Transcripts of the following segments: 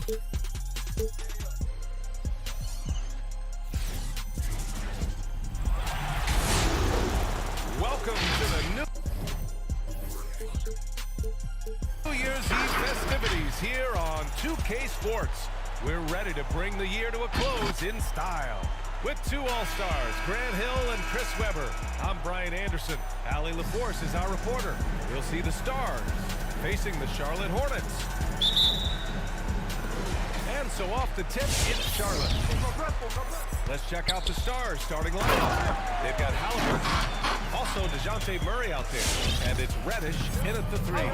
Welcome to the New Year's Eve festivities here on 2K Sports. We're ready to bring the year to a close in style. With two All-Stars, Grant Hill and Chris Webber. I'm Brian Anderson. Allie LaForce is our reporter. We'll see the Stars facing the Charlotte Hornets. And so off the tip, it's Charlotte. Let's check out the Stars starting lineup. They've got Halliburton. Also, DeJounte Murray out there. And it's Reddish in at the three.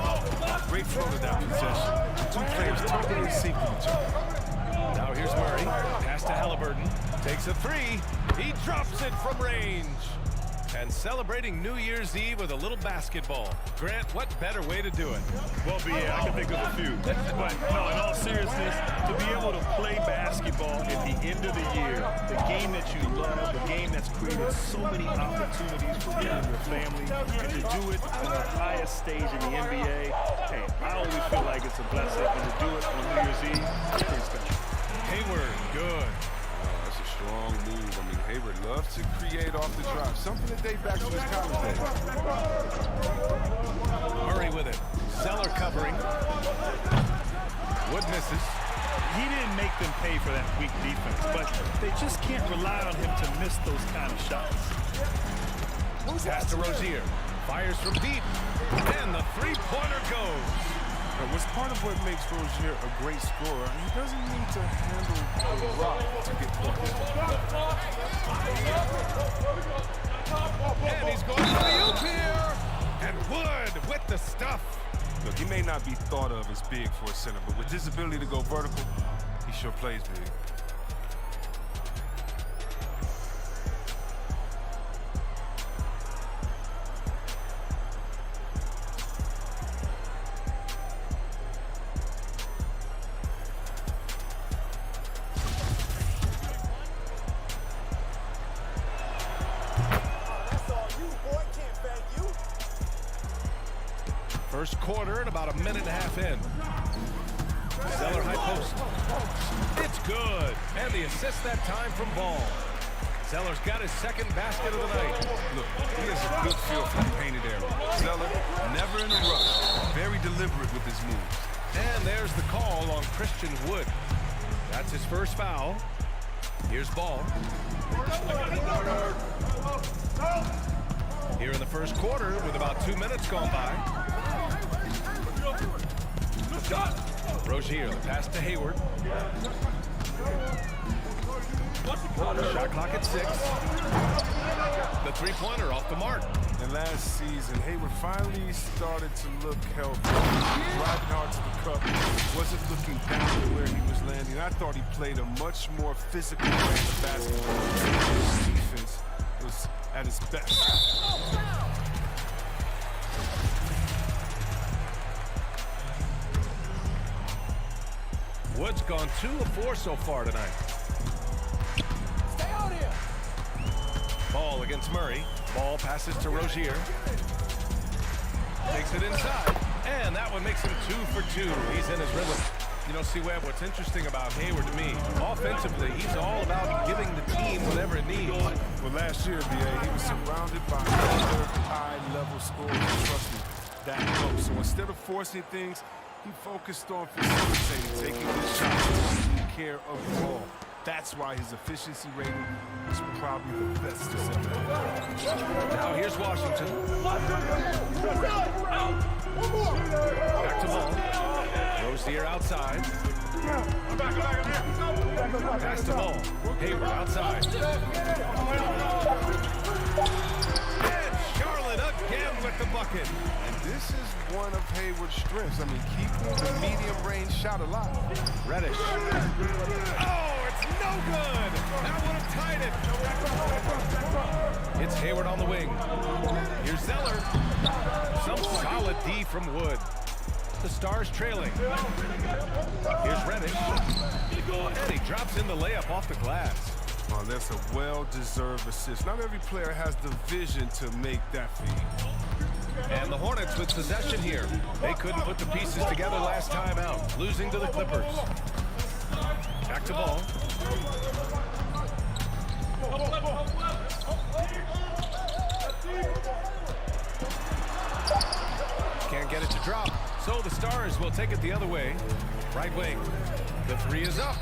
Great flow to that possession. Two players totally syncing each other. Now here's Murray. Pass to Halliburton. Takes a three. He drops it from range. And celebrating New Year's Eve with a little basketball. Grant, what better way to do it? Well, yeah, I can think of a few. But no, in all seriousness, to be able to play basketball at the end of the year, the game that you love, the game that's created so many opportunities for you and your family, and to do it on the highest stage in the NBA, hey, I always feel like it's a blessing, and to do it on New Year's Eve, it's pretty special. Hayward, good. That's a strong move. I mean, Hayward loves to create off the drive. Something that dates back to his college days. Murray with it. Zeller covering. Wood misses. He didn't make them pay for that weak defense, but they just can't rely on him to miss those kind of shots. Pass to Rozier. Fires from deep. And the three-pointer goes. What's part of what makes Rozier a great scorer, he doesn't need to handle the rock to get points. And he's going for the oop here. And Wood with the stuff. Look, he may not be thought of as big for a center, but with his ability to go vertical, he sure plays big. First quarter and about a minute and a half in. Zeller high post. It's good. And the assist that time from Ball. Zeller's got his second basket of the night. Look, he has a good feel for the painted area. Zeller, never in a rush. Very deliberate with his moves. And there's the call on Christian Wood. That's his first foul. Here's Ball. Here in the first quarter with about 2 minutes gone by. Rozier, the pass to Hayward. Shot clock at 6. The three-pointer off the mark. And last season, Hayward finally started to look healthy. Driving hard to the cup, wasn't looking down to where he was landing. I thought he played a much more physical brand of basketball. His defense was at its best. Wood's gone 2 of 4 so far tonight. Stay out here. Ball against Murray. Ball passes to Rozier. Takes it inside. And that one makes him 2 for 2. He's in his rhythm. You know, C-Web, what's interesting about Hayward to me, offensively, he's all about giving the team whatever it needs. Well, last year, BA, he was surrounded by other high-level scorers. Trust me, that helps. So instead of forcing things, he focused on facilitating, taking his shots, taking care of the ball. That's why his efficiency rating is probably the best it's ever had. Now here's Washington. Back to Ball. Rozier outside. Pass to Ball. Hayward outside. And Charlotte again with the bucket. And this is one of Hayward's strengths. I mean, keeping the medium-range shot alive. Reddish. Oh, it's no good. That would have tied it. It's Hayward on the wing. Here's Zeller. Some solid D from Wood. The Stars trailing. Here's Reddish. And he drops in the layup off the glass. Oh, that's a well-deserved assist. Not every player has the vision to make that feed. And the Hornets with possession here. They couldn't put the pieces together last time out, losing to the Clippers. Back to ball. Can't get it to drop. So the Stars will take it the other way. Right wing. The three is up.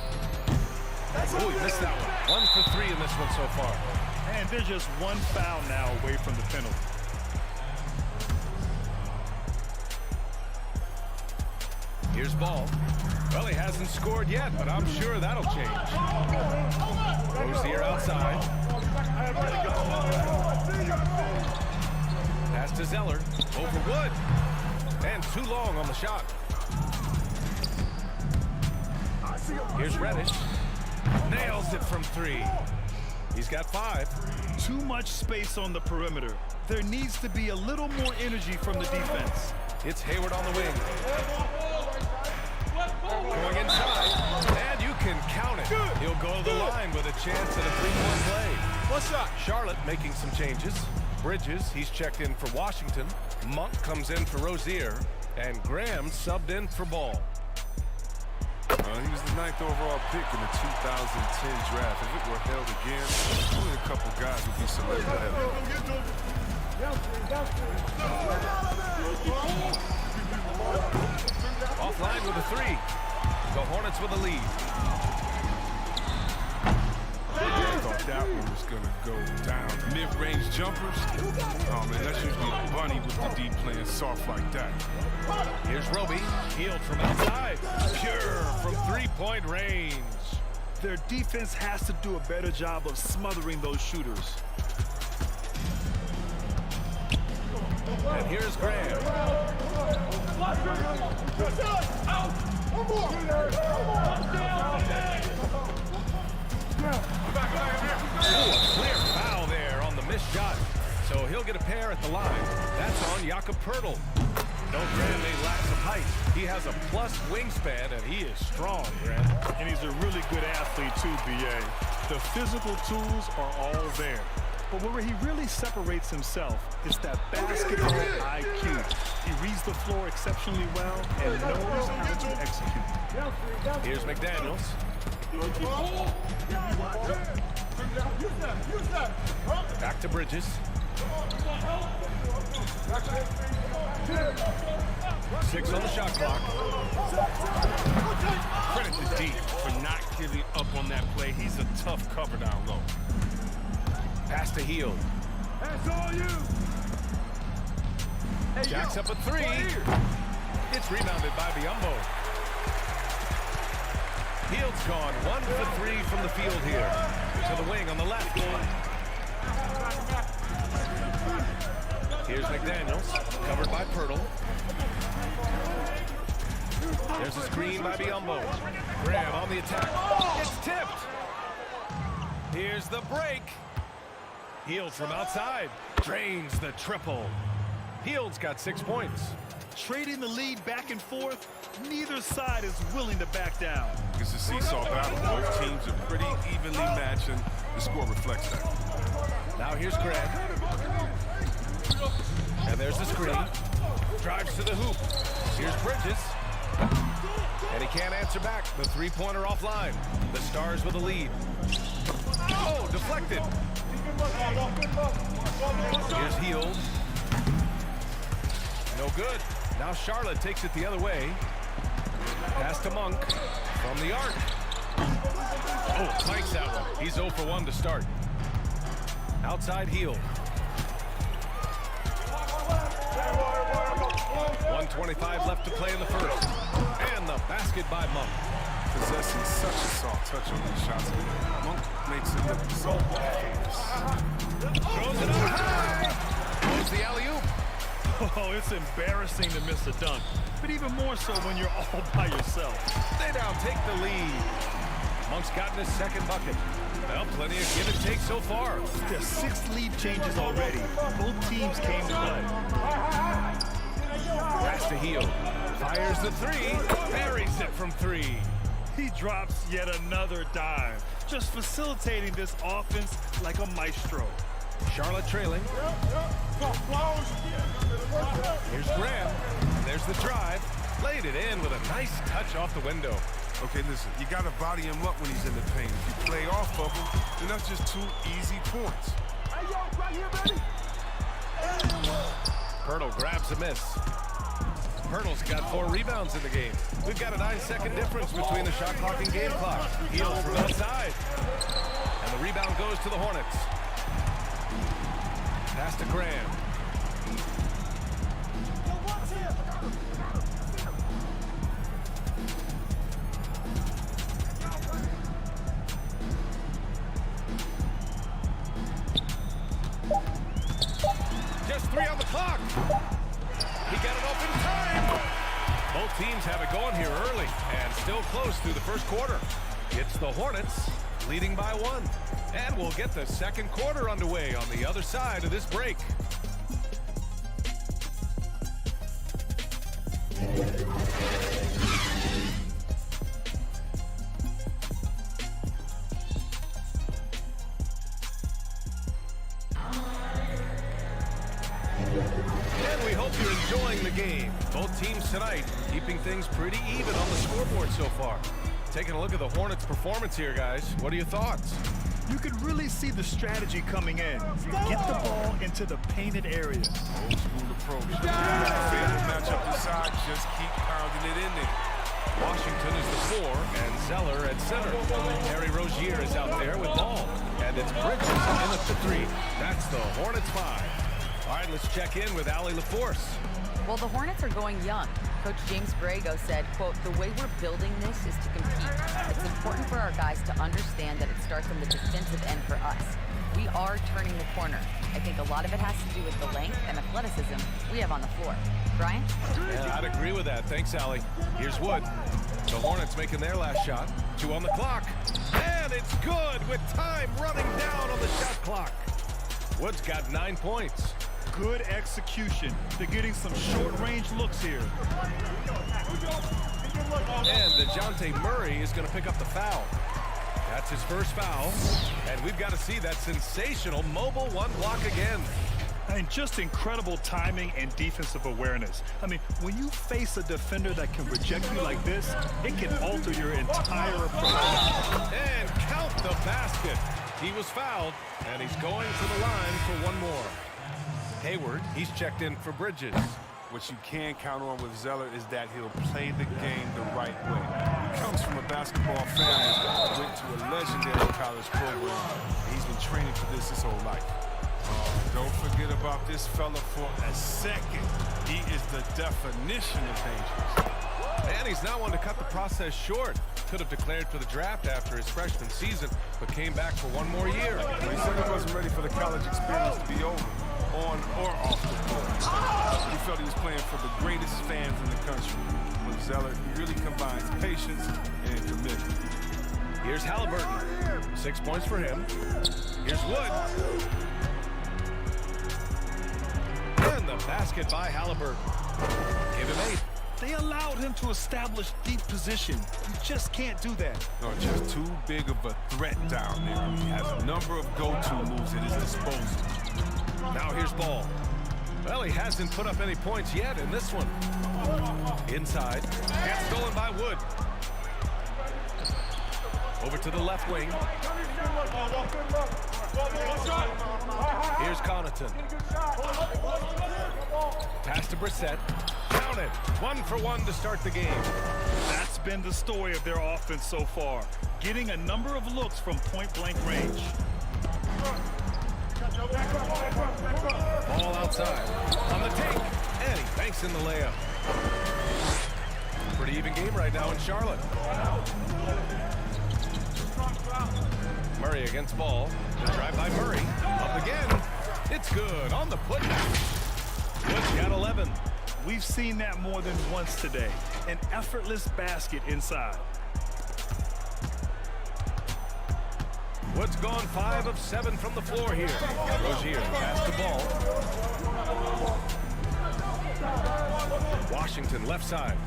Oh, he missed that one. 1 for 3 in this one so far. And they're just one foul now away from the penalty. Here's ball. Well, he hasn't scored yet, but I'm sure that'll change. Rozier outside. Pass to Zeller. Over Wood. And too long on the shot. Here's Reddish. Nails it from 3. He's got 5. Too much space on the perimeter. There needs to be a little more energy from the defense. It's Hayward on the wing. Going inside, and you can count it. He'll go to the line with a chance at a 3-point play. What's up? Charlotte making some changes. Bridges, he's checked in for Washington. Monk comes in for Rozier, and Graham subbed in for Ball. He was the 9th overall pick in the 2010 draft. If it were held again, only a couple guys would be selected ahead of him. Offline with a 3. The Hornets with a lead. I thought that one was going to go down. Mid-range jumpers? Oh, man, that's usually a bunny with the D playing soft like that. Here's Roby. Healed from outside. Pure from 3-point range. Their defense has to do a better job of smothering those shooters. And here's Graham. Ooh, a clear foul there on the missed shot. So he'll get a pair at the line. That's on Jakob Poeltl. No, Graham may lack some height. He has a plus wingspan, and he is strong, Graham. And he's a really good athlete too, B.A. The physical tools are all there. But where he really separates himself is that basketball IQ. He reads the floor exceptionally well and knows how to execute. Here's McDaniels. Back to Bridges. 6 on the shot clock. Credit to D for not giving up on that play. He's a tough cover down low. Pass to Hield. That's all you. Jacks up a 3. It's rebounded by Biyombo. Hield's gone 1 for 3 from the field here. To the wing on the left. Here's McDaniels, covered by Poeltl. There's a screen by Biyombo. Graham on the attack. It's tipped. Here's the break. Hield from outside. Drains the triple. Hield's got 6 points. Trading the lead back and forth, neither side is willing to back down. It's a seesaw battle. Both teams are pretty evenly matched, and the score reflects that. Now here's Graham. And there's the screen. Drives to the hoop. Here's Bridges. And he can't answer back. The 3-pointer offline. The Stars with a lead. Oh, deflected. Here's Hield. No good. Now Charlotte takes it the other way. Pass to Monk from the arc. Oh, clanks that one. He's 0 for 1 to start. Outside Hield. 1:25 left to play in the first. And the basket by Monk. Possessing such a soft touch on these shots, Monk makes it look so effortless. Throws it up high. Goes the alley-oop. Oh, it's embarrassing to miss a dunk, but even more so when you're all by yourself. They now take the lead. Monk's gotten his second bucket. Well, plenty of give and take so far. There's 6 lead changes already. Both teams came to play. Pass to Hield. Fires the 3. Buries it from 3. He drops yet another dive, just facilitating this offense like a maestro. Charlotte trailing. Here's Graham. There's the drive. Laid it in with a nice touch off the window. Okay, listen, you got to body him up when he's in the paint. If you play off of him, then that's just 2 easy points. Hey, yo, right here, baby. Pirtle grabs a miss. Pirtle's got 4 rebounds in the game. We've got a 9-second difference between the shot clock and game clock. Heels from outside. And the rebound goes to the Hornets. Pass to Graham. Just 3 on the clock. He got it off in time. Both teams have it going here early and still close through the first quarter. It's the Hornets leading by 1. And we'll get the second quarter underway on the other side of this break. And we hope you're enjoying the game. Both teams tonight keeping things pretty even on the scoreboard so far. Taking a look at the Hornets' performance here, guys. What are your thoughts? You could really see the strategy coming in. Get the ball into the painted area. Old school approach. Favorite matchup decide, just keep pounding it in there. Washington is the 4 and Zeller at center. Terry Rozier is out there with ball. And it's Bridges in at the 3. That's the Hornets 5. All right, let's check in with Allie LaForce. Well, the Hornets are going young. Coach James Borrego said, quote, "The way we're building this is to compete. It's important for our guys to understand that it starts on the defensive end for us. We are turning the corner. I think a lot of it has to do with the length and athleticism we have on the floor." Brian? Yeah, I'd agree with that. Thanks, Allie. Here's Wood. The Hornets making their last shot. 2 on the clock. And it's good with time running down on the shot clock. Wood's got 9 points. Good execution. They're getting some short-range looks here. And DeJounte Murray is going to pick up the foul. That's his first foul. And we've got to see that sensational mobile 1 block again. And just incredible timing and defensive awareness. I mean, when you face a defender that can reject you like this, it can alter your entire approach. And count the basket. He was fouled, and he's going to the line for 1 more. Hayward, he's checked in for Bridges. What you can count on with Zeller is that he'll play the game the right way. He comes from a basketball family, went to a legendary college program, and he's been training for this his whole life. Don't forget about this fella for a second. He is the definition of dangerous. And he's not one to cut the process short. Could have declared for the draft after his freshman season, but came back for 1 more year. He said he wasn't ready for the college experience to be over, on or off the court. He felt he was playing for the greatest fans in the country. With Zeller, he really combines patience and commitment. Here's Halliburton. 6 points for him. Here's Wood. And the basket by Halliburton. Give him 8. They allowed him to establish deep position. You just can't do that. No, just too big of a threat down there. I mean, he has a number of go-to moves at his disposal. Now here's Ball. Well, he hasn't put up any points yet in this one. Inside. Gets stolen by Wood. Over to the left wing. Here's Connaughton. Pass to Brissett. Count it. 1 for 1 to start the game. That's been the story of their offense so far. Getting a number of looks from point-blank range. Ball outside. On the take. And he banks in the layup. Pretty even game right now in Charlotte. Murray against Ball. The drive by Murray. Up again. It's good on the putback. Wood's got 11. We've seen that more than once today. An effortless basket inside. Wood's gone 5 of 7 from the floor here. Rozier pass the ball. Washington left side.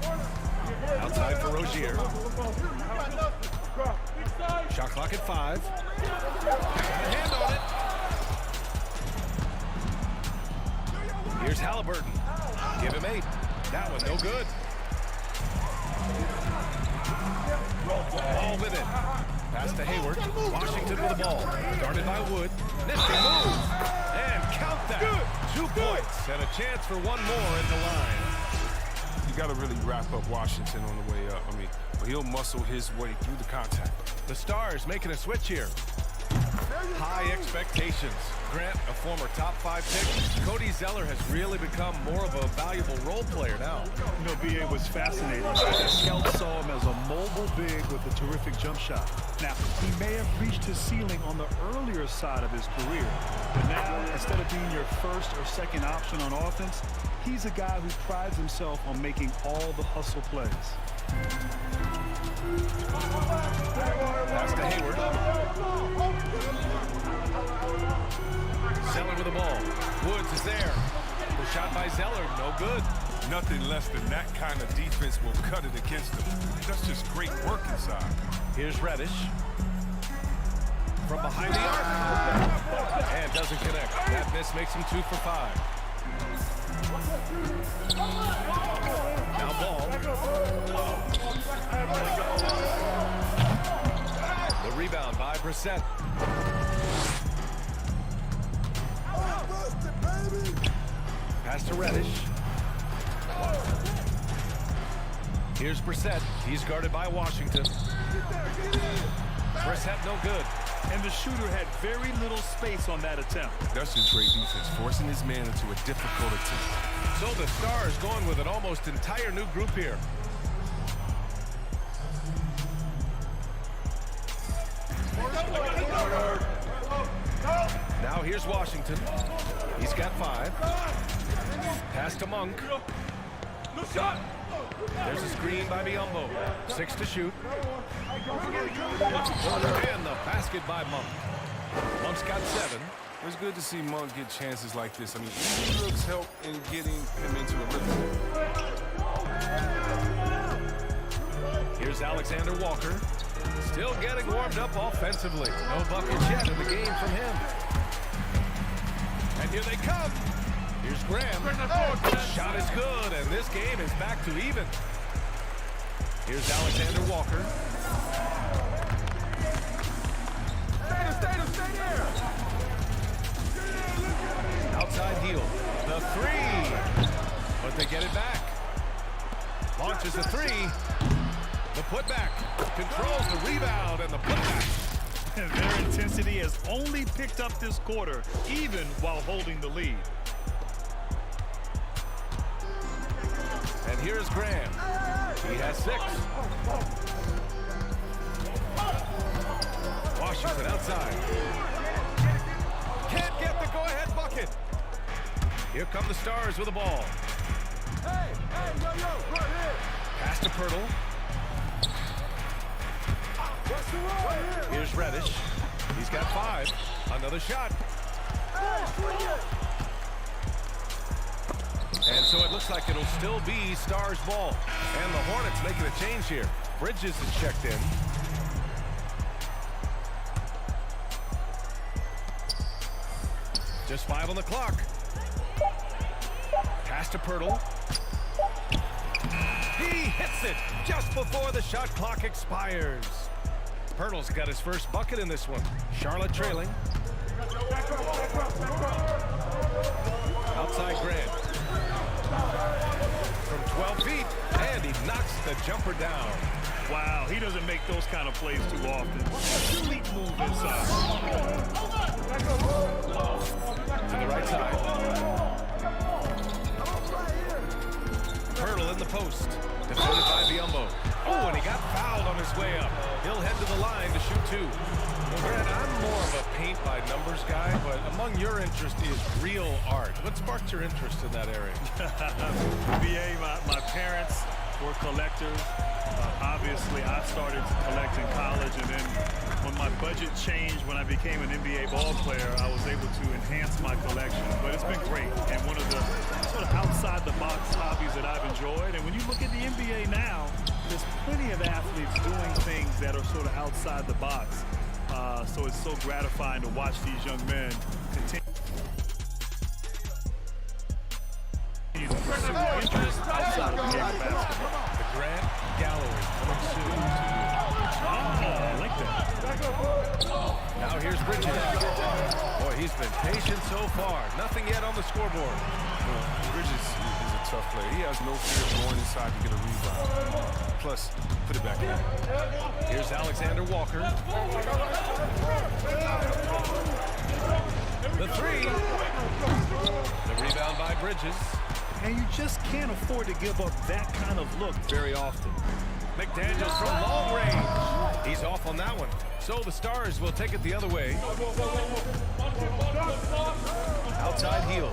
Outside for Rozier. Shot clock at 5. Got a hand on it. Here's Halliburton. Give him 8. That one no good. Ball with it. Pass to Hayward. Washington with the ball. Started by Wood. Nifty move. And count that. 2 points and a chance for one more in the line. You got to really wrap up Washington on the way up. I mean, but he'll muscle his way through the contact. The Stars making a switch here. High expectations. Grant, a former top 5 pick. Cody Zeller has really become more of a valuable role player now. You know, B.A. was fascinating. The scouts saw him as a mobile big with a terrific jump shot. Now, he may have reached his ceiling on the earlier side of his career, but now, instead of being your first or second option on offense, he's a guy who prides himself on making all the hustle plays. Pass to Hayward. Zeller with the ball. Woods is there. The shot by Zeller, no good. Nothing less than that kind of defense will cut it against them. That's just great work inside. Here's Reddish. From behind the arc. And doesn't connect. That miss makes him 2 for 5. Now ball. The rebound by Brissett. Pass to Reddish. Here's Brissett. He's guarded by Washington. Brissett no good. And the shooter had very little space on that attempt. That's just great defense, forcing his man into a difficult attempt. So the Stars going with an almost entire new group here. Now here's Washington. He's got 5. Pass to Monk. There's a screen by Biyombo. 6 to shoot. And the basket by Monk. Monk's got 7. It's good to see Monk get chances like this. I mean, he looks help in getting him into a rhythm. Here's Alexander Walker. Still getting warmed up offensively. No buckets yet in the game from him. And here they come. Here's Graham. Shot is good, and this game is back to even. Here's Alexander Walker. Stay there. Outside heel. The 3. But they get it back. Launches the 3. The putback. Controls the rebound and the putback. And their intensity has only picked up this quarter, even while holding the lead. And here's Graham. He has 6. Washington outside. Can't get the go-ahead bucket. Here come the Stars with the ball. Hey, yo, right here. Pass to Pirtle. What's the roll? Here's Reddish. He's got 5. Another shot. And so it looks like it'll still be Stars ball. And the Hornets making a change here. Bridges is checked in. Just 5 on the clock. Pass to Pirtle. He hits it just before the shot clock expires. Pirtle's got his first bucket in this one. Charlotte trailing. Outside Grant. From 12 feet, and he knocks the jumper down. Wow, he doesn't make those kind of plays too often. Complete move inside. To the right side. Pirtle in the post. Defended by Biyombo. Oh, and he got fouled on his way up. He'll head to the line to shoot 2. Well, Grant, I'm more of a paint-by-numbers guy, but among your interest is real art. What sparked your interest in that area? BA, my parents were collectors. Obviously, I started to collect in college, and then when my budget changed, when I became an NBA ball player, I was able to enhance my collection. But it's been great, and one of the sort of outside-the-box hobbies that I've enjoyed. And when you look at the NBA now, there's plenty of athletes doing things that are sort of outside the box. So it's so gratifying to watch these young men continue to pursue interest outside of the game of basketball. The Grant Gallery coming soon to He's been patient so far. Nothing yet on the scoreboard. Bridges is a tough player. He has no fear of going inside to get a rebound. Plus, put it back in. Here's Alexander Walker. The three. The rebound by Bridges. And you just can't afford to give up that kind of look very often. McDaniels from long range. He's off on that one. So the Stars will take it the other way. Outside heel.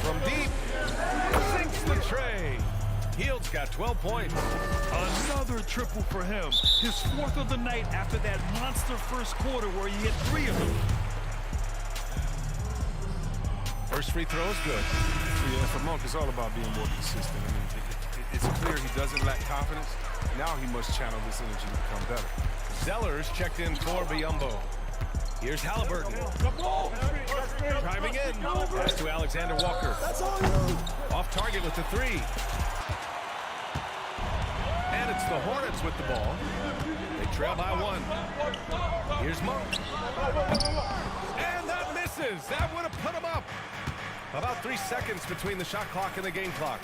From deep. Sinks the tray. Hield's got 12 points. Another triple for him. His 4th of the night after that monster first quarter where he hit 3 of them. First free throw is good. Yeah, for Monk, it's all about being more consistent. I mean, it's clear he doesn't lack confidence. Now he must channel this energy to become better. Zellers checked in for Biyombo. Here's Halliburton. Driving in. Pass to Alexander Walker. Off target with the three. And it's the Hornets with the ball. They trail by 1. Here's Monk. And that misses. That would have put him up. About 3 seconds between the shot clock and the game clock.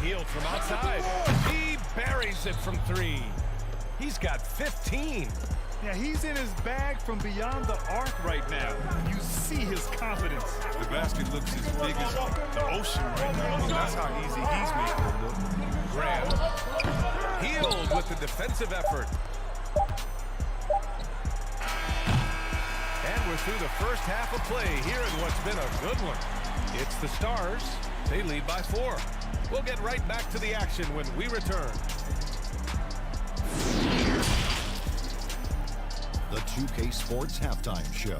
Hield from outside. He buries it from 3. He's got 15. Yeah, he's in his bag from beyond the arc right now. You see his confidence. The basket looks as big as the ocean right now. That's how easy he's making it look. Graham. Hield with the defensive effort. And we're through the first half of play here in what's been a good one. It's the Stars. They lead by 4. We'll get right back to the action when we return. The 2K Sports Halftime Show.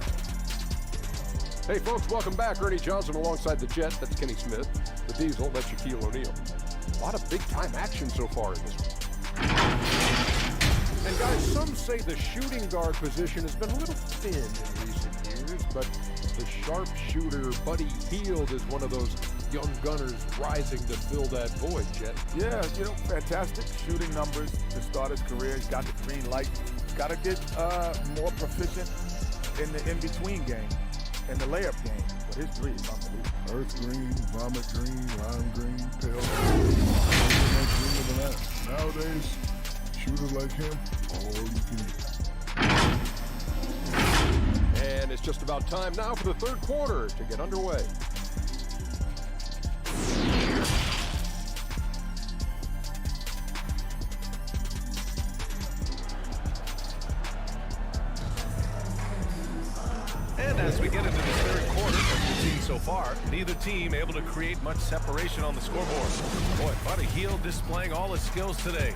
Hey folks, welcome back. Ernie Johnson alongside the Jet. That's Kenny Smith. The Diesel, that's Shaquille O'Neal. A lot of big-time action so far in this one. And guys, some say the shooting guard position has been a little thin in recent years, but the sharpshooter Buddy Hield is one of those young gunners rising to fill that void, Jet. Yeah, you know, fantastic shooting numbers to start his career. He's got the green light. He's got to get more proficient in the in-between game, in the layup game. But his three is unbelievable. Earth green, vomit green, lime green, pale green. Much greener than that. Nowadays, shooters like him, all you can eat. And it's just about time now for the third quarter to get underway. And as we get into the third quarter, what we've seen so far, neither team able to create much separation on the scoreboard. Boy, Buddy Hield displaying all his skills today.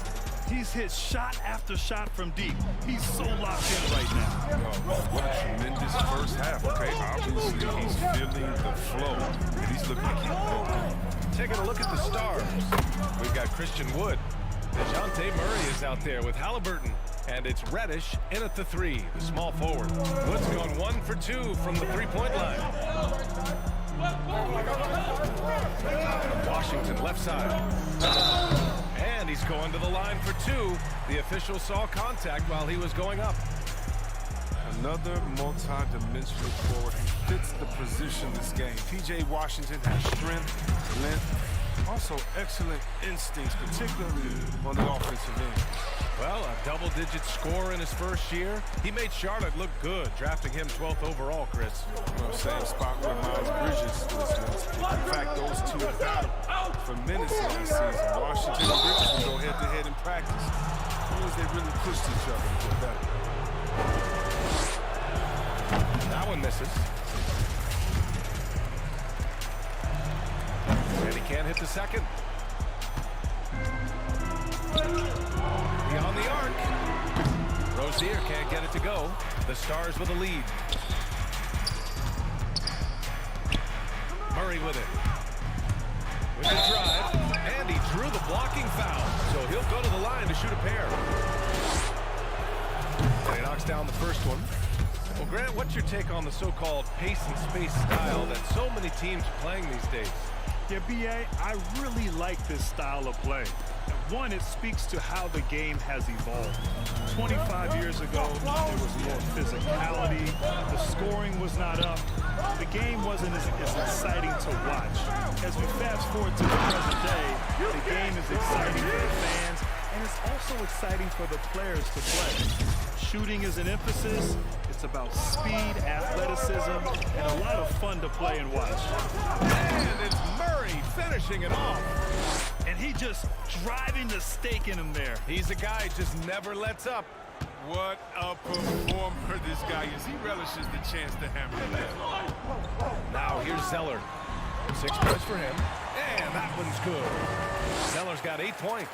He's hit shot after shot from deep. He's so locked in right now. What a tremendous first half, okay? Obviously, he's feeling the flow, and he's looking to keep going. Taking a look at the Stars. We've got Christian Wood. DeJounte Murray is out there with Halliburton. And it's Reddish in at the 3, the small forward. Wood's going 1 for 2 from the three-point line. Washington left side. And he's going to the line for 2. The official saw contact while he was going up. Another multi-dimensional forward. He fits the position this game. P.J. Washington has strength, length, also excellent instincts, particularly on the offensive end. Well, a double-digit score in his first year. He made Charlotte look good, drafting him 12th overall, Chris. Well, same spot where Miles Bridges was. In fact, those two battled for minutes last season. Washington and Bridges will go head-to-head in practice. That means they really pushed each other to get better. That one misses. And he can't hit the second. Beyond the arc. Rozier can't get it to go. The Stars with a lead. Murray with it. With the drive. And he drew the blocking foul. So he'll go to the line to shoot a pair. And he knocks down the first one. Well, Grant, what's your take on the so-called pace and space style that so many teams are playing these days? Yeah, B.A., I really like this style of play. One, it speaks to how the game has evolved. 25 years ago, there was more physicality. The scoring was not up. The game wasn't as exciting to watch. As we fast forward to the present day, the game is exciting for the fans, and it's also exciting for the players to play. Shooting is an emphasis. It's about speed, athleticism, and a lot of fun to play and watch. And it's Murray finishing it off. And he just driving the stake in him there. He's a guy just never lets up. What a performer this guy is. He relishes the chance to hammer it down. Now here's Zeller. 6 points for him. And that one's good. Zeller's got 8 points.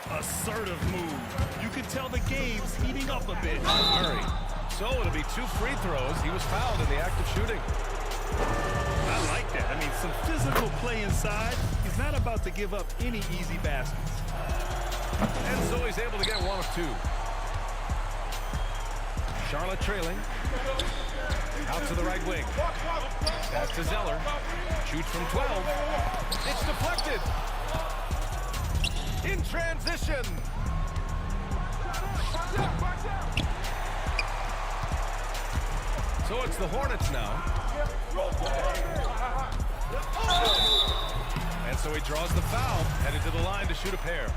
Assertive move. You can tell the game's heating up a bit. Murray. So it'll be 2 free throws. He was fouled in the act of shooting. I like that. I mean, some physical play inside. He's not about to give up any easy baskets. And so he's able to get 1 of 2. Charlotte trailing. Out to the right wing. Pass to Zeller. Shoots from 12. It's deflected. In transition. So it's the Hornets now. And so he draws the foul, headed to the line to shoot a pair.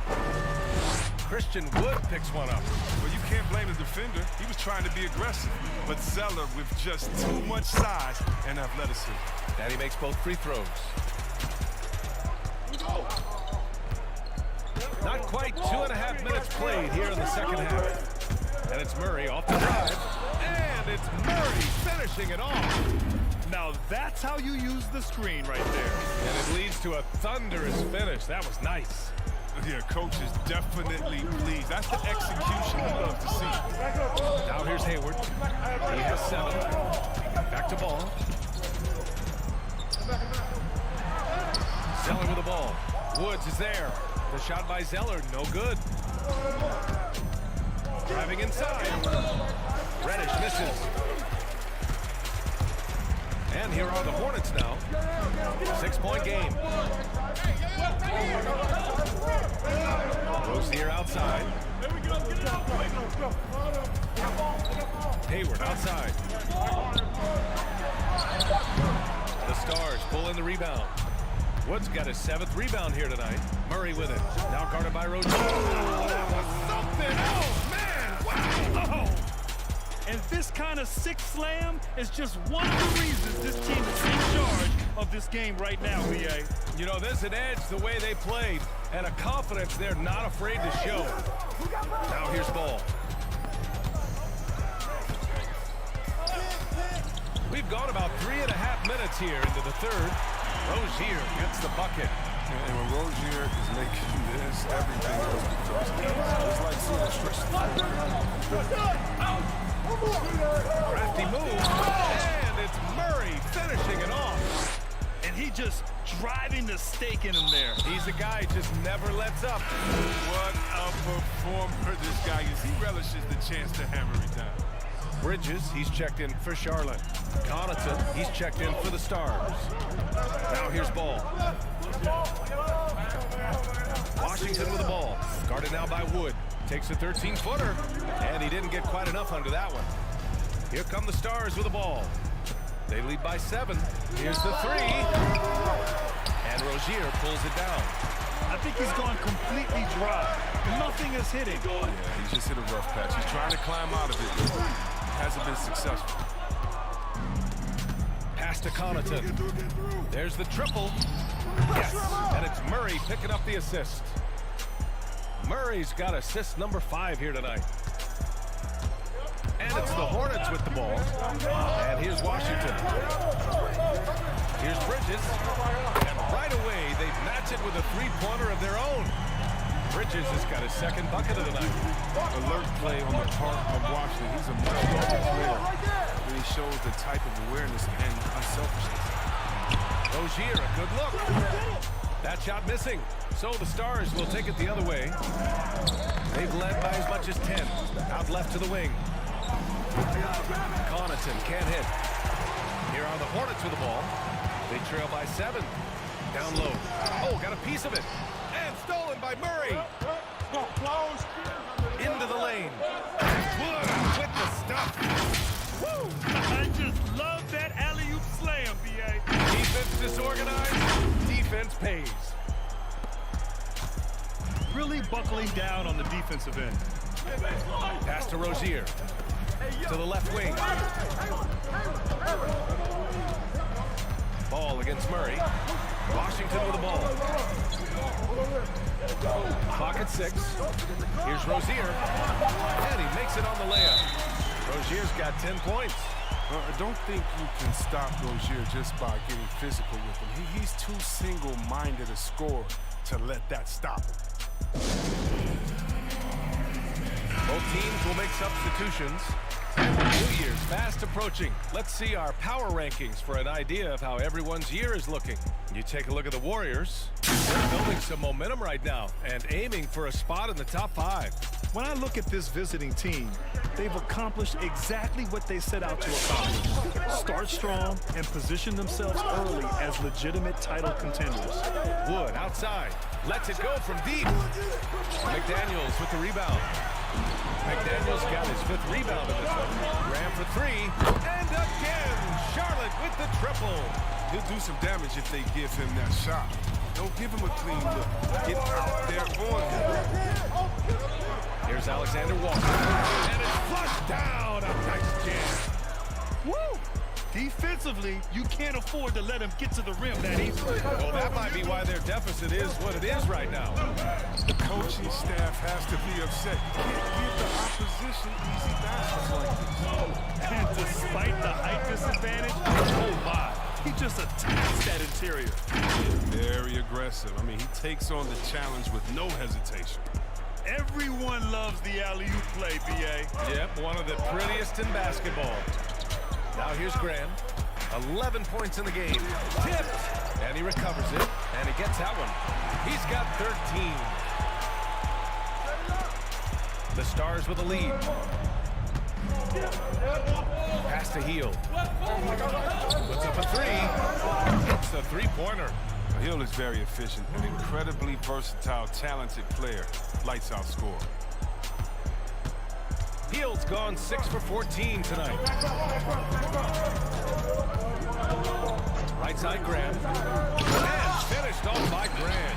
Christian Wood picks one up. Well, you can't blame the defender. He was trying to be aggressive. But Zeller with just too much size and athleticism. And he makes both free throws. Not quite 2.5 minutes played here in the second half. And it's Murray off the drive. And it's Murray finishing it off. Now that's how you use the screen right there. And it leads to a thunderous finish. That was nice. Yeah, coach is definitely pleased. That's the execution we love to see. Now here's Hayward. He has 7. Back to ball. Zeller with the ball. Woods is there. The shot by Zeller, no good. Driving inside. Reddish misses. And here are the Hornets now. 6-point game. Rozier outside. Hayward outside. The Stars pull in the rebound. Woods got his 7th rebound here tonight. Murray with it. Now guarded by Rozier. Oh, that was something else, man. Wow. Oh. And this kind of sick slam is just one of the reasons this team is in charge of this game right now, B.A. You know, there's an edge the way they played and a confidence they're not afraid to show. Now here's Ball. We've gone about 3.5 minutes here into the third. Rozier gets the bucket. And when Rozier is making this, everything else becomes easy. It's like seeing a stretch. Crafty move. And it's Murray finishing it off. And he just driving the stake in him there. He's a guy just never lets up. What a performer this guy is. He relishes the chance to hammer it down. Bridges, he's checked in for Charlotte. Connaughton, he's checked in for the Stars. Now here's Ball. Washington with the ball. Guarded now by Wood. Takes a 13-footer. And he didn't get quite enough under that one. Here come the Stars with the ball. They lead by 7. Here's the 3. And Rozier pulls it down. I think he's gone completely dry. Nothing is hitting. Yeah, he just hit a rough patch. He's trying to climb out of it, but he hasn't been successful. Pass to Connaughton. There's the triple. Yes, and it's Murray picking up the assist. Murray's got assist number 5 here tonight. And it's the Hornets with the ball. And here's Washington. Here's Bridges. And right away, they match it with a 3-pointer of their own. Bridges has got his 2nd bucket of the night. Alert play on the part of Washington. He's a much better player when he shows the type of awareness and unselfishness. Rozier, a good look. That shot missing. So the Stars will take it the other way. They've led by as much as 10. Out left to the wing. Connaughton can't hit. Here are the Hornets with the ball. They trail by 7. Down low. Oh, got a piece of it. And Stolen by Murray. Into the lane. Wood with the stuff. Woo! I just love that alley-oop slam, B.A. Defense disorganized. Defense pays. Really buckling down on the defensive end. Pass to Rozier. To the left wing. Ball against Murray. Washington with the ball. Clock at 6. Here's Rozier. And he makes it on the layup. Rozier's got 10 points. I don't think you can stop Rozier just by getting physical with him. He's too single-minded a scorer to let that stop him. Both teams will make substitutions. And the New Year's fast approaching. Let's see our power rankings for an idea of how everyone's year is looking. You take a look at the Warriors. They're building some momentum right now and aiming for a spot in the top 5. When I look at this visiting team, they've accomplished exactly what they set out to accomplish. Start strong and position themselves early as legitimate title contenders. Wood outside. Lets it go from deep. McDaniels with the rebound. McDaniels got his 5th rebound in this one. Graham for 3. And again, Charlotte with the triple. He'll do some damage if they give him that shot. Don't give him a clean look. Get out there on him. Here's Alexander Walker. And it's flushed down. A nice jam. Woo! Defensively, you can't afford to let him get to the rim that easily. Well, that might be why their deficit is what it is right now. The coaching staff has to be upset. You can't give the opposition easy baskets like this. And despite the height disadvantage, oh my, he just attacks that interior. Very aggressive. I mean, he takes on the challenge with no hesitation. Everyone loves the alley-oop play, B.A. Yep, one of the prettiest in basketball. Now here's Graham. 11 points in the game. Tipped. And he recovers it. And he gets that one. He's got 13. The Stars with a lead. Pass to Hill. Puts up a 3. Hits the 3-pointer. Hill is very efficient, an incredibly versatile, talented player. Lights out scorer. Hill's gone 6 for 14 tonight. Right side Graham. And finished off by Graham.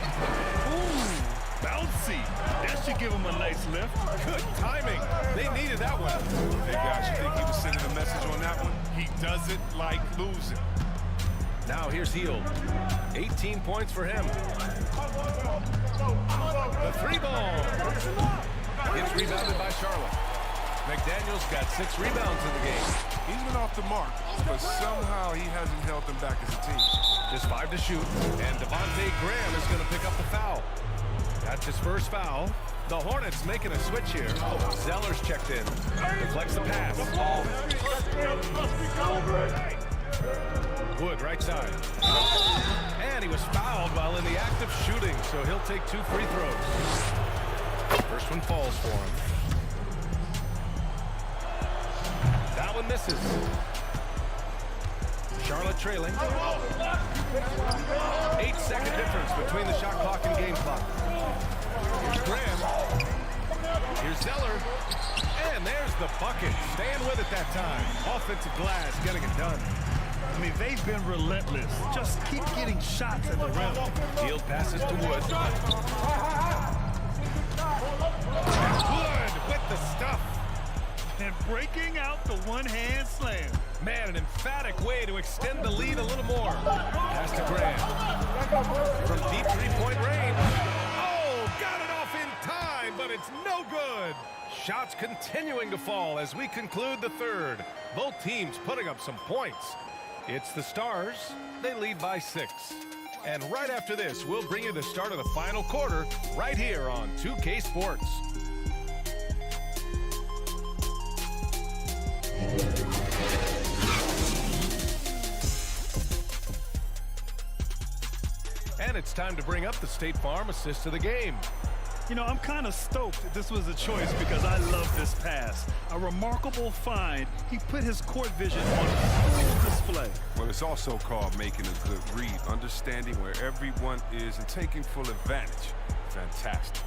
Ooh, bouncy. That should give him a nice lift. Good timing. They needed that one. Hey guys, you think he was sending a message on that one? He doesn't like losing. Now here's Hill. 18 points for him. The 3 ball. Gets rebounded by Charlotte. McDaniels got 6 rebounds in the game. He's been off the mark, but somehow he hasn't held them back as a team. Just 5 to shoot, and Devontae Graham is going to pick up the foul. That's his first foul. The Hornets making a switch here. Zeller's checked in. Deflects the pass. Wood, right side. And he was fouled while in the act of shooting, so he'll take 2 free throws. First one falls for him. That one misses. Charlotte trailing. 8-second difference between the shot clock and game clock. Here's Graham. Here's Zeller. And there's the bucket. Staying with it that time. Offensive glass getting it done. I mean, they've been relentless. Just keep getting shots at the rim. Field passes to Wood. Wood with the stuff. And breaking out the one-hand slam. Man, an emphatic way to extend the lead a little more. Pass to Graham. From deep 3-point range. Oh, got it off in time, but it's no good. Shots continuing to fall as we conclude the 3rd. Both teams putting up some points. It's the Stars. They lead by 6. And right after this, we'll bring you the start of the final quarter right here on 2K Sports. And it's time to bring up the State Farm assist of the game. You know, I'm kind of stoked this was a choice because I love this pass. A remarkable find. He put his court vision on full display. Well, it's also called making a good read, understanding where everyone is and taking full advantage. Fantastic.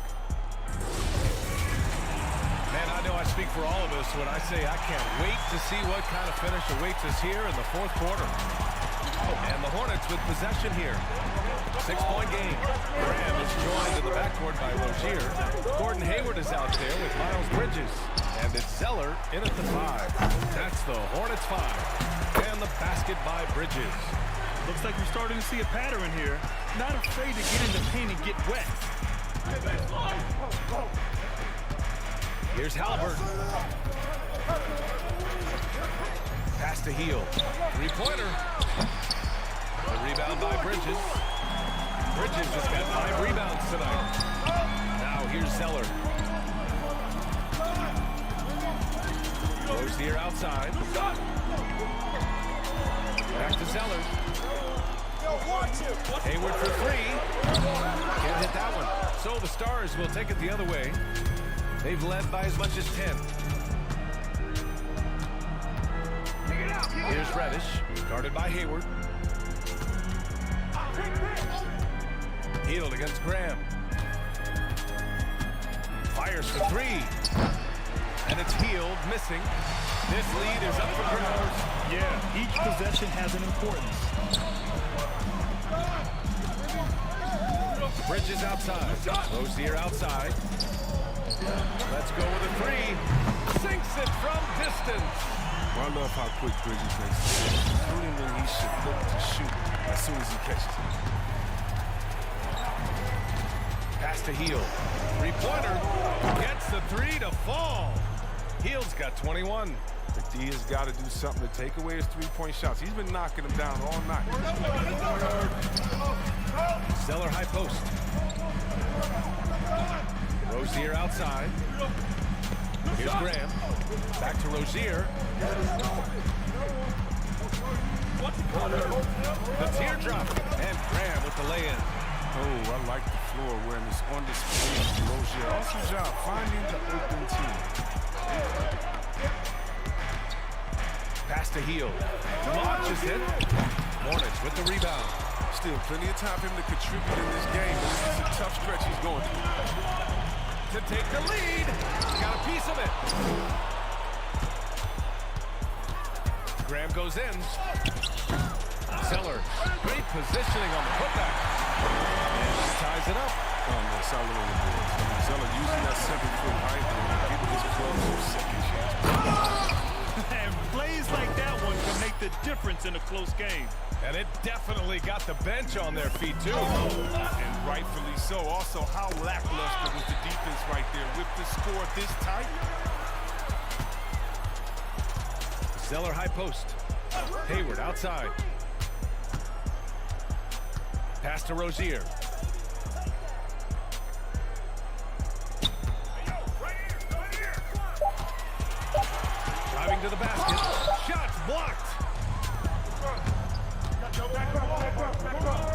Man, I know I speak for all of us when I say I can't wait to see what kind of finish awaits us here in the fourth quarter. And the Hornets with possession here. 6-point game. Graham is joined in the backcourt by Rozier. Gordon Hayward is out there with Miles Bridges. And it's Zeller in at the 5. That's the Hornets 5. And the basket by Bridges. Looks like we're starting to see a pattern here. Not afraid to get in the paint and get wet. Here's Halliburton. Pass to Heel. Three-pointer. The rebound by Bridges. Bridges has got 5 rebounds tonight. Now here's Zeller. Rozier outside. Back to Zeller. Hayward for 3. Can't hit that one. So the Stars will take it the other way. They've led by as much as 10. Here's Reddish, guarded by Hayward. Healed against Graham. Fires for 3. And it's Healed, missing. This lead is up for grabs. Yeah, each possession has an importance. Bridges outside. Rozier outside. Let's go with a 3. Sinks it from distance. Well, I love how quick Bridges makes it, including when he should look to shoot as soon as he catches it. Pass to Heel. Three-pointer. Gets the 3 to fall. Heel's got 21. But D has got to do something to take away his three-point shots. He's been knocking them down all night. Zeller high post. Rozier outside. Here's Graham. Back to Rozier. The teardrop. And Graham with the lay-in. Oh, I like the floor awareness on display from Rozier. Awesome job finding the open team. Pass to Heel. Launches it. Hornets with the rebound. Still plenty of time for him to contribute in this game. This is a tough stretch he's going through. To take the lead. Got a piece of it. Graham goes in. Zeller. Great positioning on the putback. And ties it up. Oh, man, solid on the board. Zeller using that 7-foot height and giving his club some second chance. And plays like that one can make the difference in a close game. And it definitely got the bench on their feet, too. And rightfully so. Also, how lackluster was the defense right there with the score this tight. Zeller high post. Hayward outside. Pass to Rozier. Driving to the basket. Shots blocked.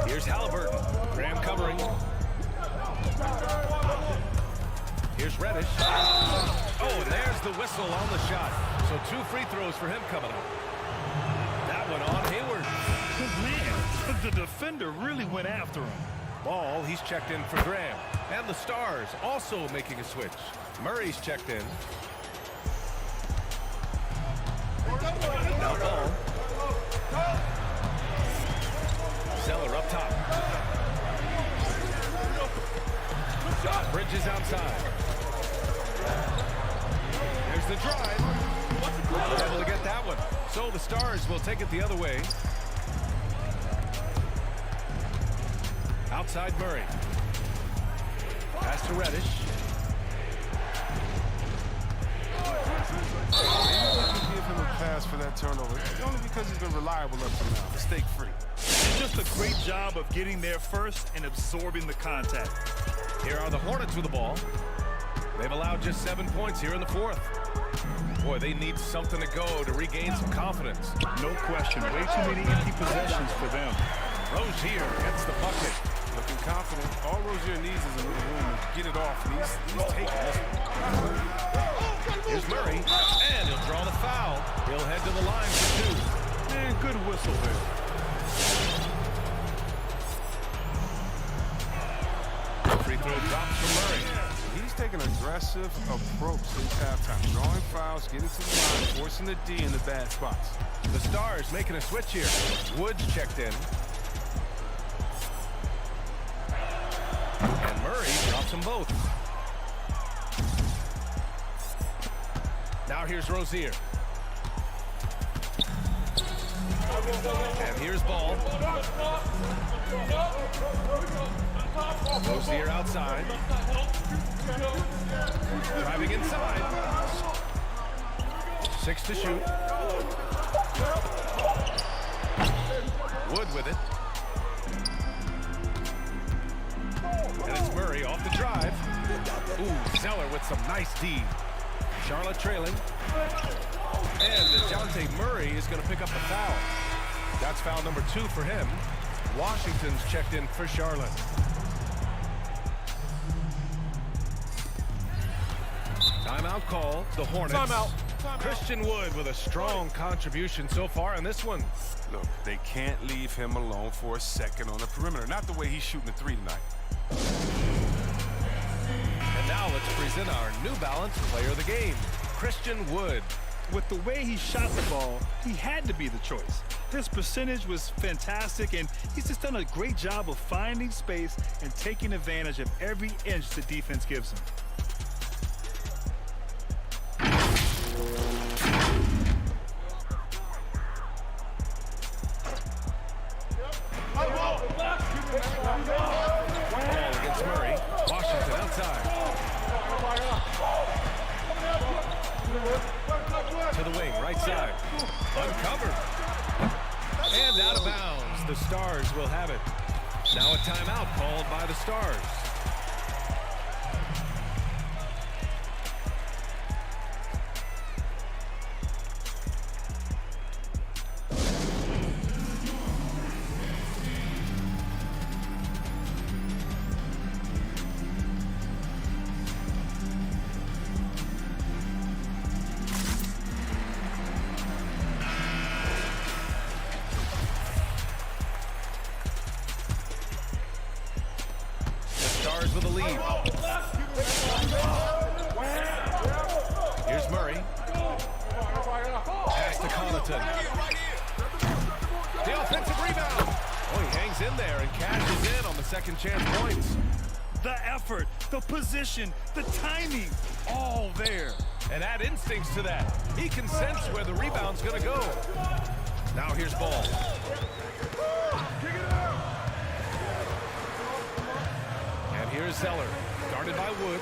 Here's Halliburton. Graham covering. Here's Reddish. Oh, and there's the whistle on the shot. So 2 free throws for him coming up. That one on Hayward. Man, the defender really went after him. Ball, he's checked in for Graham. And the Stars also making a switch. Murray's checked in. Now ball. Zeller up top. Bridges outside. There's the drive. Not able to get that one. So the Stars will take it the other way. Outside Murray. Pass to Reddish. Give him a pass for that turnover, only because he's been reliable up to now, mistake-free. It's just a great job of getting there first and absorbing the contact. Here are the Hornets with the ball. They've allowed just 7 points here in the fourth. Boy, they need something to go to regain some confidence. No question. Way too many empty possessions for them. Rozier gets the bucket. Looking confident. All Rozier needs is a little room to get it off, and he's taking this one. Here's Murray, and he'll draw the foul. He'll head to the line for 2. Man, good whistle there. Free throw drops from Murray. He's taking an aggressive approach since halftime. Drawing fouls, getting to the line, forcing the D in the bad spots. The Stars making a switch here. Woods checked in. And Murray drops them both. Now here's Rozier. And here's Ball. Rozier outside. Driving inside. 6 to shoot. Wood with it. And it's Murray off the drive. Ooh, Zeller with some nice D. Charlotte trailing. And DeJounte Murray is going to pick up the foul. That's foul number 2 for him. Washington's checked in for Charlotte. Timeout call, the Hornets. Timeout. Christian Wood with a strong contribution so far in this one. Look, they can't leave him alone for a second on the perimeter. Not the way he's shooting the 3 tonight. And now let's present our New Balance player of the game, Christian Wood. With the way he shot the ball, he had to be the choice. His percentage was fantastic, and he's just done a great job of finding space and taking advantage of every inch the defense gives him. Ball against Murray. Washington outside. To the wing, right side. Uncovered. And out of bounds. The Stars will have it. Now a timeout called by the Stars. With a lead. Here's Murray. Pass to Connaughton. The offensive rebound. Oh, he hangs in there and cashes in on the second chance points. The effort, the position, the timing, all there. And add instincts to that. He can sense where the rebound's going to go. Now here's Ball. Here's Zeller, guarded by Wood.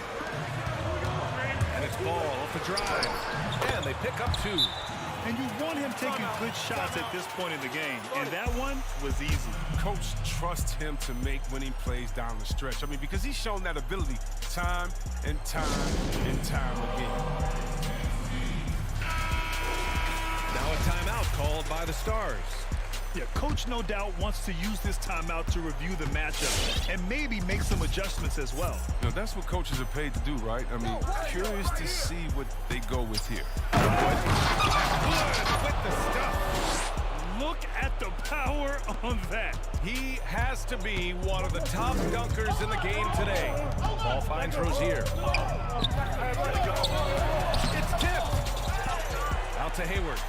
And it's Ball off the drive. And they pick up 2. And you want him taking good shots at this point in the game. And that one was easy. Coach trusts him to make winning plays down the stretch. I mean, because he's shown that ability time and time and time again. Now a timeout called by the Stars. Yeah, Coach no doubt wants to use this timeout to review the matchup and maybe make some adjustments as well. You know, that's what coaches are paid to do, right? I mean, curious to see what they go with here. Wood with the stuff. Look at the power on that. He has to be one of the top dunkers in the game today. Ball finds Rozier. It's tipped. Out to Hayward.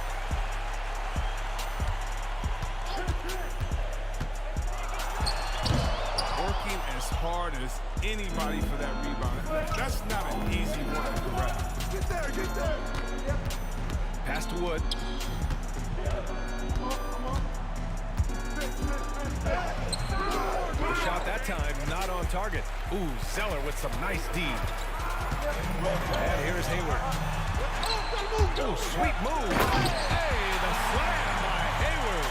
Working as hard as anybody for that rebound. That's not an easy one to grab. Get there. Pass to Wood. The shot that time, not on target. Ooh, Zeller with some nice D. And here's Hayward. Ooh, sweet move. Hey, the slam by Hayward.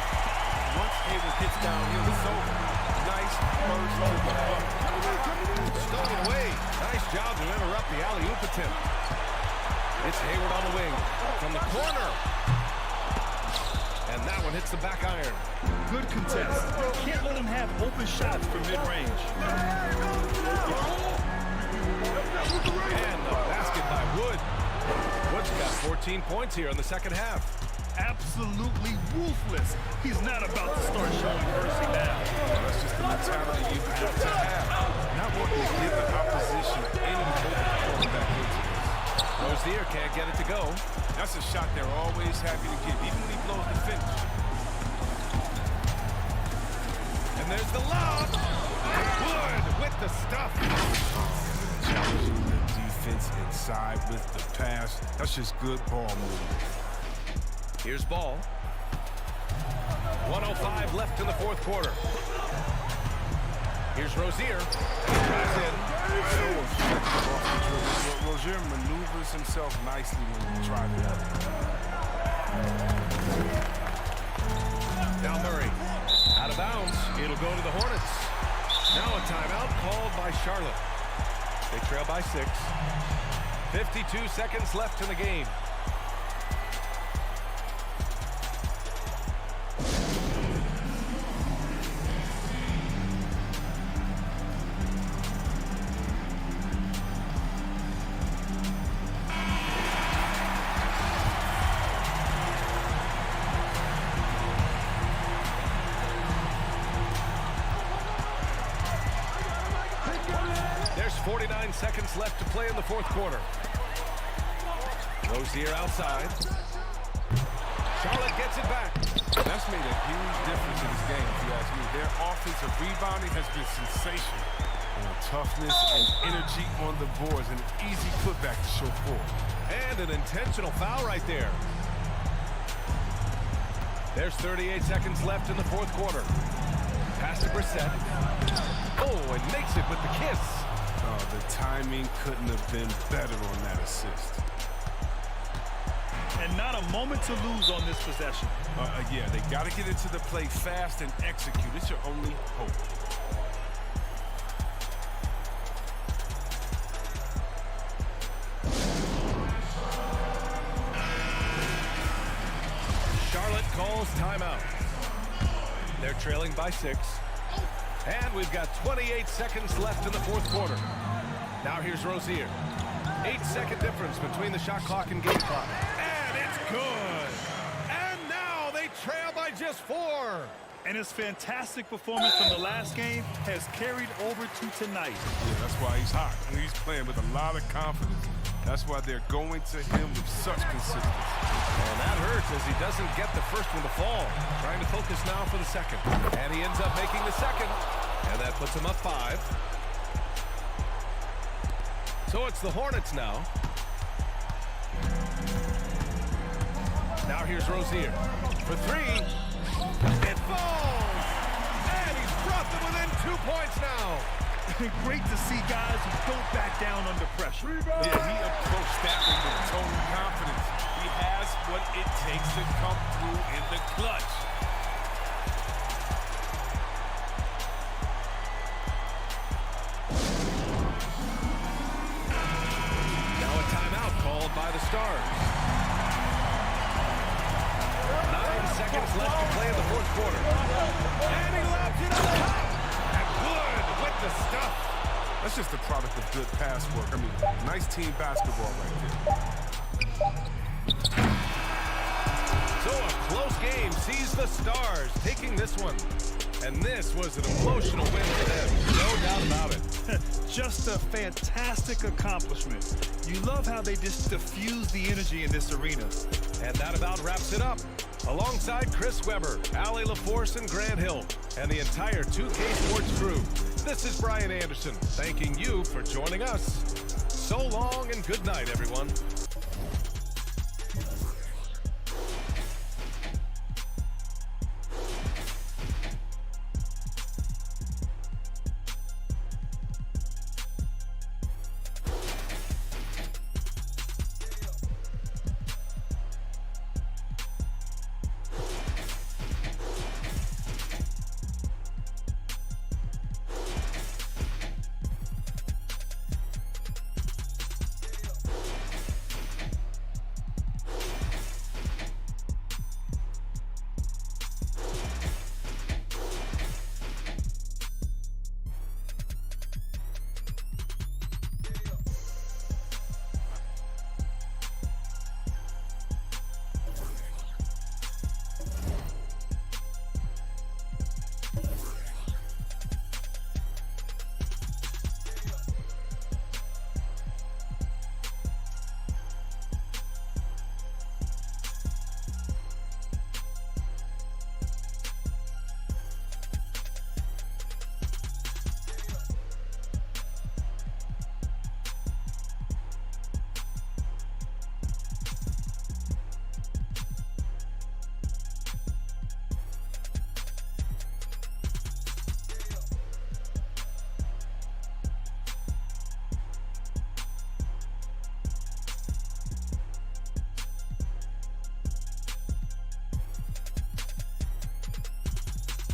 Once Hayward gets down here, it's over. Nice first to the bucket. Stolen away. Nice job to interrupt the alley-oop attempt. It's Hayward on the wing. From the corner. And that one hits the back iron. Good contest. Can't let him have open shots from mid-range. And the basket by Wood. Wood's got 14 points here in the second half. Absolutely ruthless. He's not about to start showing mercy now. That's just the mentality you have to have. Not wanting to give the Rozier can't get it to go. That's a shot they're always happy to give, even when he blows the finish. And there's the lob. Wood with the stuff. Challenging the defense inside with the pass. That's just good ball movement. Here's Ball. 1:05 left in the fourth quarter. Here's Rozier. And he drives in. So effective off the dribble. Rozier maneuvers himself nicely when he drives it up. Now Murray. Out of bounds. It'll go to the Hornets. Now a timeout called by Charlotte. They trail by 6. 52 seconds left in the game. There's 49 seconds left to play in the fourth quarter. Rozier outside. Charlotte gets it back. That's made a huge difference in this game, if you ask me. Their offensive rebounding has been sensational. Toughness and energy on the boards, an easy putback to show for. And an intentional foul right there. There's 38 seconds left in the fourth quarter. Pass to Brissett. Oh, and makes it with the kiss. Oh, the timing couldn't have been better on that assist. And not a moment to lose on this possession. Yeah, they got to get into the play fast and execute. It's your only hope. Charlotte calls timeout. They're trailing by 6. And we've got 28 seconds left in the fourth quarter. Now here's Rozier. 8-second difference between the shot clock and game clock. And it's good. And now they trail by just 4. And his fantastic performance from the last game has carried over to tonight. Yeah, that's why he's hot. And he's playing with a lot of confidence. That's why they're going to him with such consistency. And that hurts as he doesn't get the first one to fall. Trying to focus now for the second. And he ends up making the second. And that puts him up 5. So it's the Hornets now. Now here's Rozier for 3. It falls! And he's brought them within 2 points now. Great to see guys who don't back down under pressure. Yeah, he approached that one with total confidence. He has what it takes to come through in the clutch. Now a timeout called by the Stars. 9 seconds left to play in the fourth quarter. And he lobs it up top. And Wood with the stuff. That's just a product of good pass work. I mean, nice team basketball right there. So a close game sees the Stars taking this one. And this was an emotional win for them, no doubt about it. Just a fantastic accomplishment. You love how they just diffuse the energy in this arena. And that about wraps it up. Alongside Chris Webber, Allie LaForce, and Grant Hill, and the entire 2K Sports crew, this is Brian Anderson, thanking you for joining us. So long and good night, everyone.